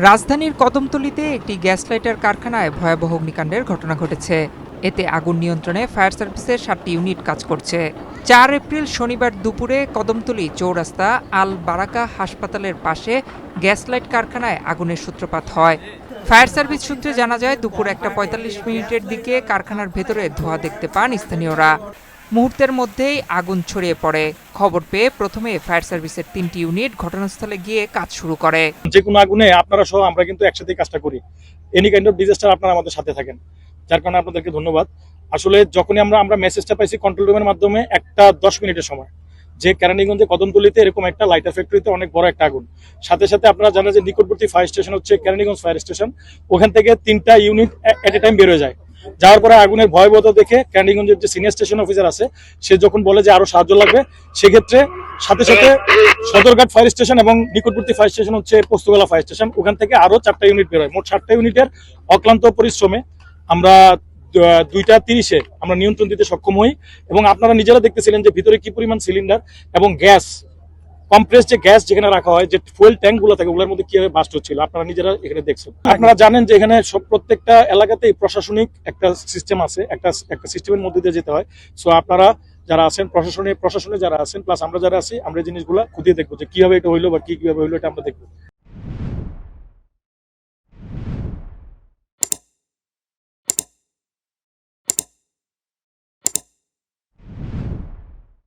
রাজধানীর কদমতলীতে একটি gas lighter কারখানায় ভয়াবহ অগ্নিকাণ্ডের ঘটনা ঘটেছে। এতে আগুন নিয়ন্ত্রণে ফায়ার সার্ভিসের 7টি ইউনিট কাজ করছে। 4 এপ্রিল শনিবার দুপুরে কদমতলী চৌরাস্তা আল বারাকা হাসপাতালের পাশে গ্যাস লাইট কারখানায় আগুনের সূত্রপাত হয়। ফায়ার সার্ভিস সূত্রে জানা যায়, দুপুর 1:45 দিকে কারখানার ভেতরে ধোঁয়া দেখতে পান স্থানীয়রা। মুহূর্তের মধ্যেই আগুন ছড়িয়ে পড়ে। খবর পেয়ে প্রথমে ফায়ার সার্ভিসের 3টি ইউনিট ঘটনাস্থলে গিয়ে কাজ শুরু করে। যে কোনো আগুনে আপনারা সহ আমরা কিন্তু একসাথে কাজটা করি। এনি কাইন্ড অফ ডিজাস্টার আপনারা আমাদের সাথে থাকেন, যার কারণে আপনাদেরকে ধন্যবাদ। আসলে যখনই আমরা মেসেজটা পাইছি কন্ট্রোল রুমের মাধ্যমে 1:10 সময়, যে কেরানীগঞ্জে কদমতলীতে এরকম একটা লাইটার ফ্যাক্টরিতে অনেক বড় একটা আগুন। সাথে সাথে আপনারা জানেন যে নিকটবর্তী ফায়ার স্টেশন হচ্ছে কেরানীগঞ্জ ফায়ার স্টেশন, ওখান থেকে 3টা ইউনিট এট এ টাইম বের হয়ে যায়। যাওয়ার পরে আগুনের ভয়াবহতা দেখে কেরানীগঞ্জের যে সিনিয়র স্টেশন অফিসার আছে, সে যখন বলে যে আরো সাহায্য লাগবে, সেক্ষেত্রে সাথে সাথে সদরঘাট ফায়ার স্টেশন এবং নিকটবর্তী ফায়ার স্টেশন হচ্ছে পোস্তগোলা ফায়ার স্টেশন, ওখান থেকে আরো 4টা ইউনিট বের হয়। মোট 7টা ইউনিটের অক্লান্ত পরিশ্রমে আমরা 2:30 আমরা নিয়ন্ত্রণ দিতে সক্ষম হই। এবং আপনারা নিজেরা দেখতেছিলেন যে ভিতরে কি পরিমাণ সিলিন্ডার এবং গ্যাস, কম্প্রেস যে গ্যাস যেখানে রাখা হয়, যে ফুয়েল ট্যাঙ্ক গুলো থাকে, ওগুলোর মধ্যে কিভাবে বাস্ট হচ্ছিল আপনারা নিজেরা এখানে দেখছেন। আপনারা জানেন যে এখানে প্রত্যেকটা এলাকাতেই প্রশাসনিক একটা সিস্টেম আছে, একটা সিস্টেমের মধ্যে দিয়ে যেতে হয়। সো আপনারা যারা আছেন প্রশাসনে যারা আছেন প্লাস আমরা যারা আছি, আমরা এই জিনিসগুলো খুঁটিয়ে দেখবো যে কিভাবে এটা হইলো বা কিভাবে হইলো, এটা আমরা দেখবো।